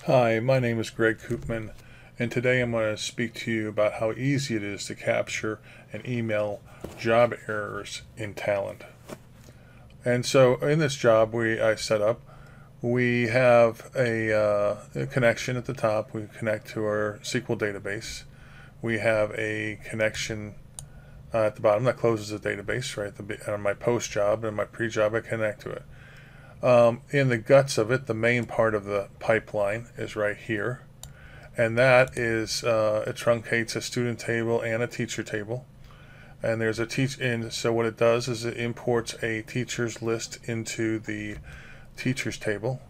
Hi, my name is Greg Koopman, and today I'm going to speak to you about how easy it is to capture and email job errors in Talend. And so in this job I set up, we have a connection at the top. We connect to our SQL database. We have a connection at the bottom that closes the database, right? On my post job and my pre job, I connect to it. In the guts of it, the main part of the pipeline is right here, and that is it truncates a student table and a teacher table. And there's a so what it does is it imports a teacher's list into the teachers table,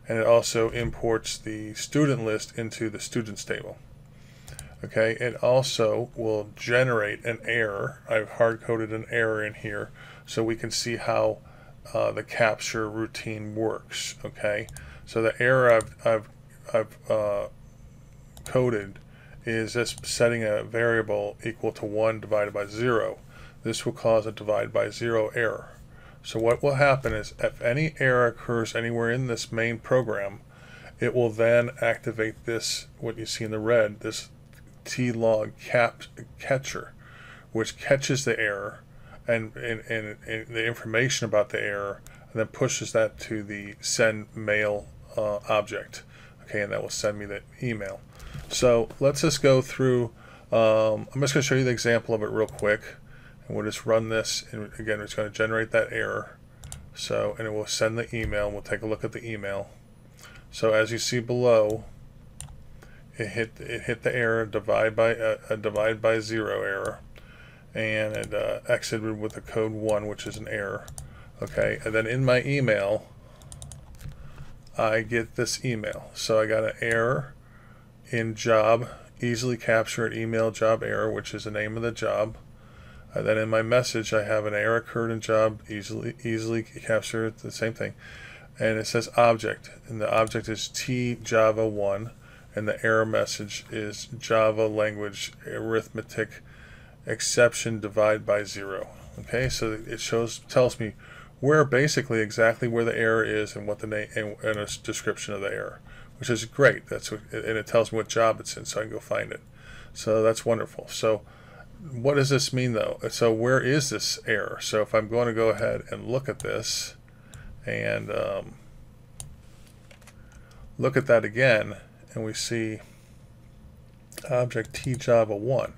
and it also imports the student list into the students table. Okay, it also will generate an error. I've hard-coded an error in here so we can see how the capture routine works. Okay, so the error I've coded is just setting a variable equal to 1 divided by 0. This will cause a divide by 0 error. So what will happen is if any error occurs anywhere in this main program, it will then activate this, what you see in the red, this tlog catcher, which catches the error and the information about the error, and then pushes that to the send mail object. Okay, and that will send me the email. So let's just go through. I'm just going to show you the example of it real quick, and we'll just run this. And again, it's going to generate that error. So, and it will send the email. We'll take a look at the email. So as you see below, it hit the error, divide by 0 error, and it exited with the code 1, which is an error. Okay, and then in my email, I get this email. So I got an error in job, easily capture an email job error, which is the name of the job. And then in my message, I have an error occurred in job, easily capture, the same thing. And it says object, and the object is tjava1, and the error message is Java language arithmetic exception divide by 0. Okay, so it tells me basically exactly where the error is and what the name and a description of the error, which is great. And it tells me what job it's in, so I can go find it. So that's wonderful. So what does this mean though? So where is this error? So if I'm going to go ahead and look at this and look at that again, and we see object tjava1.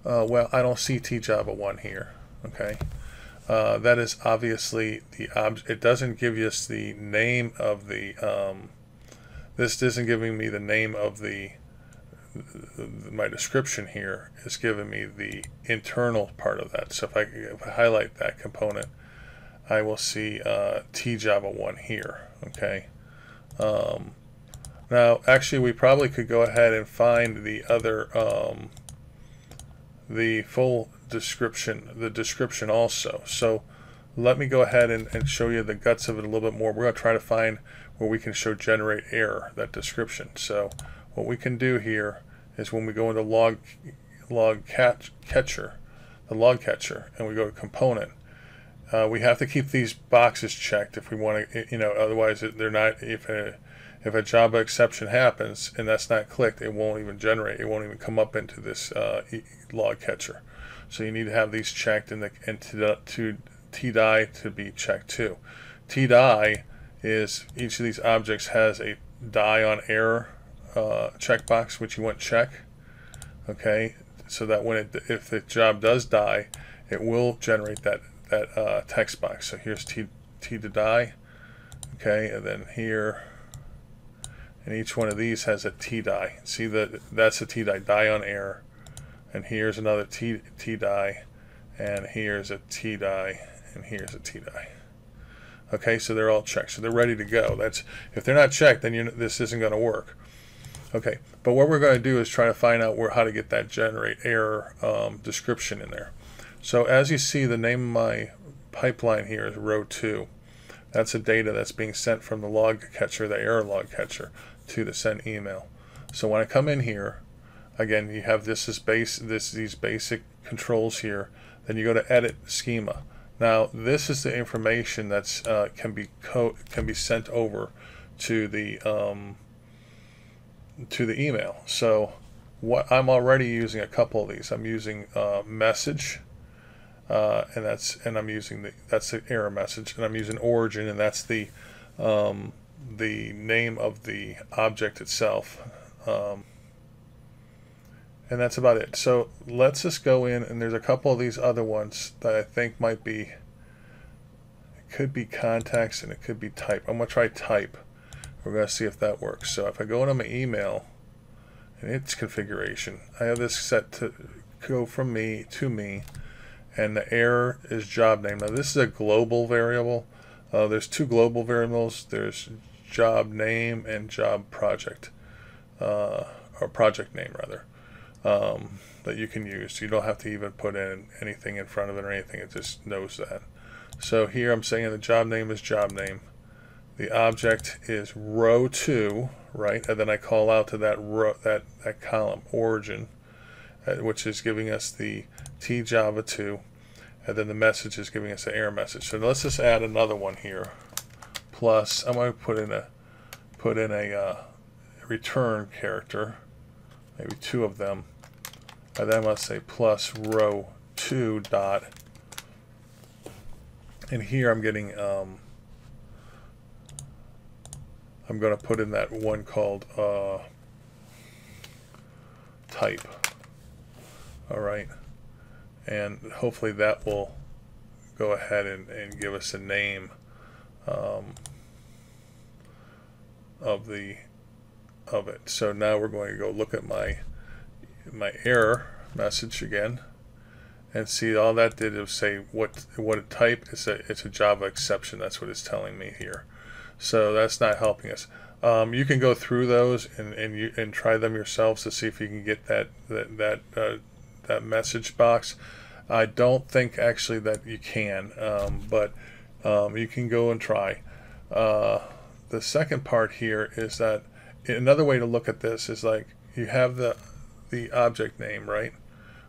Well, I don't see tjava1 here. Okay, that is obviously the object. It doesn't give us the name of the. This isn't giving me the name of my description here. It's giving me the internal part of that. So if I highlight that component, I will see tjava1 here. Okay. Now, actually, we probably could go ahead and find the other, the full description, the description also. So let me go ahead and show you the guts of it a little bit more. We're going to try to find where we can show generate error, that description. So what we can do here is when we go into log catcher, and we go to component, we have to keep these boxes checked if we want to, otherwise they're not, if a Java exception happens and that's not clicked, it won't even generate. It won't even come up into this log catcher. So you need to have these checked and TDI to be checked too. TDI is each of these objects has a die on error checkbox, which you want check. Okay, so that if the job does die, it will generate that text box. So here's T to die. Okay, and then here. And each one of these has a T die. See that's a T die on error. And here's another T die. And here's a T die. And here's a T die. Okay, so they're all checked. So they're ready to go. If they're not checked, then this isn't going to work. Okay, but what we're going to do is try to find out how to get that generate error description in there. So as you see, the name of my pipeline here is row 2. That's the data that's being sent from the log catcher, the error log catcher, to the send email. So when I come in here, again, you have these basic controls here. Then you go to edit schema. Now this is the information that's can be sent over to the to the email. So what I'm already using a couple of these. I'm using message, and I'm using that's the error message, and I'm using origin, and that's the name of the object itself. And that's about it. So let's just go in, and there's a couple of these other ones that I think might be, it could be contacts and it could be type. I'm going to try type. We're going to see if that works. So if I go into my email and its configuration, I have this set to go from me to me, and the error is job name. Now this is a global variable. There's two global variables. There's job name and job project, or project name rather. That you can use. You don't have to even put in anything in front of it or anything. It just knows that. So here I'm saying the job name is job name. The object is row 2, right? And then I call out to that row, that column origin, which is giving us the tjava2, and then the message is giving us the error message. So let's just add another one here. Plus, I'm going to put in a return character, maybe 2 of them. And then I'm going to say plus row 2 dot, and here I'm getting I'm going to put in that one called type. All right, and hopefully that will go ahead and give us a name of it. So now we're going to go look at my error message again, and see all that did was say what a type is. It's a Java exception. That's what it's telling me here. So that's not helping us. You can go through those and try them yourselves to see if you can get that message box. I don't think actually that you can, but you can go and try. The second part here is that another way to look at this is like you have the object name, right,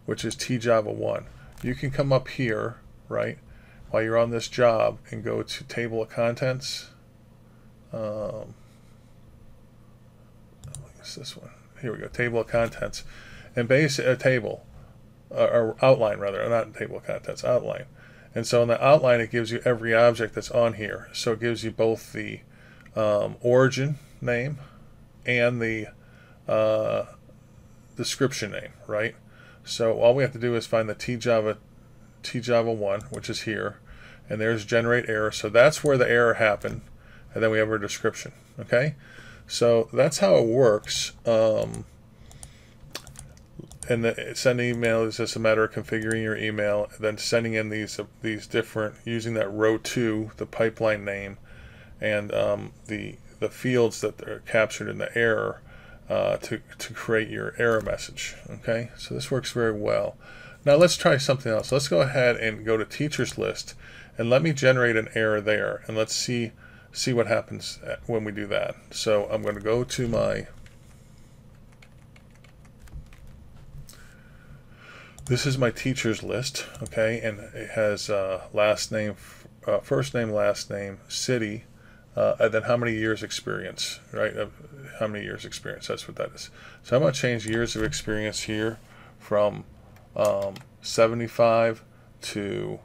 which is tjava1. You can come up here, right, while you're on this job and go to table of contents. It's this one. Here we go, table of contents, and base a table, or outline rather, not table of contents, outline. And so in the outline it gives you every object that's on here. So it gives you both the origin name and the description name, right? So all we have to do is find the tjava1, which is here, and there's generate error. So that's where the error happened, and then we have our description. Okay, so that's how it works. And the sending email is just a matter of configuring your email, and then sending in these different, using that row 2, the pipeline name, and the fields that are captured in the error to create your error message. Okay, so this works very well. Now let's try something else. Let's go ahead and go to teachers list, and let me generate an error there, and let's see what happens when we do that. So I'm going to go to my, this is my teachers list, okay, and it has last name, first name, last name, city, and then how many years experience, right? How many years experience, that's what that is. So I'm going to change years of experience here from 75 to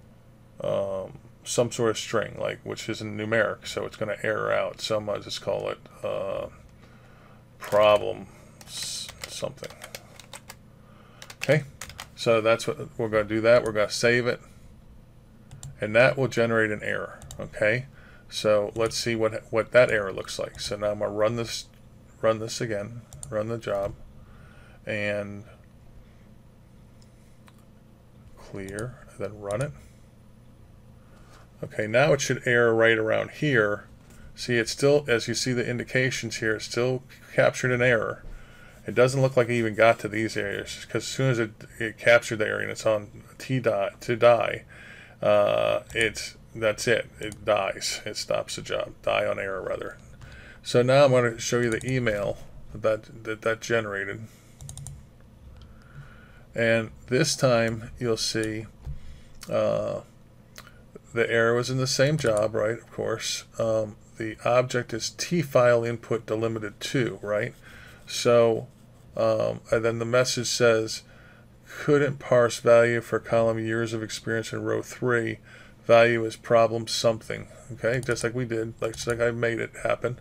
some sort of string, like, which isn't numeric, so it's going to error out. So I'm going to just call it problem something. Okay, so that's what we're going to do. That we're going to save it, and that will generate an error. Okay, so let's see what that error looks like. So now I'm going to run this again, run the job, and clear, and then run it. Okay, now it should error right around here. See, it's still, as you see the indications here, it's still captured an error. It doesn't look like it even got to these areas, because as soon as it captured the area and it's on to die, that's it. It dies. It stops the job. Die on error rather. So now I'm going to show you the email that generated, and this time you'll see the error was in the same job, right? Of course. The object is tfile input delimited to, right? So, and then the message says, couldn't parse value for column years of experience in row 3. Value is problem something. Okay, just like we did, like I made it happen.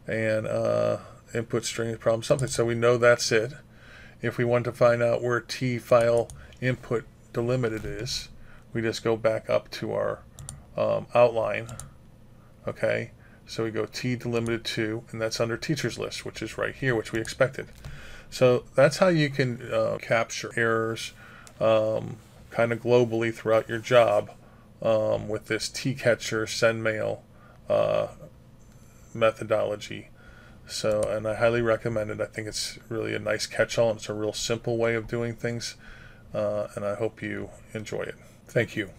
And input string is problem something. So we know that's it. If we want to find out where T file input delimited is, we just go back up to our outline. Okay, so we go T delimited to, and that's under teachers list, which is right here, which we expected. So that's how you can capture errors kind of globally throughout your job with this T-catcher send mail methodology. So, and I highly recommend it. I think it's really a nice catch-all, and it's a real simple way of doing things, and I hope you enjoy it. Thank you.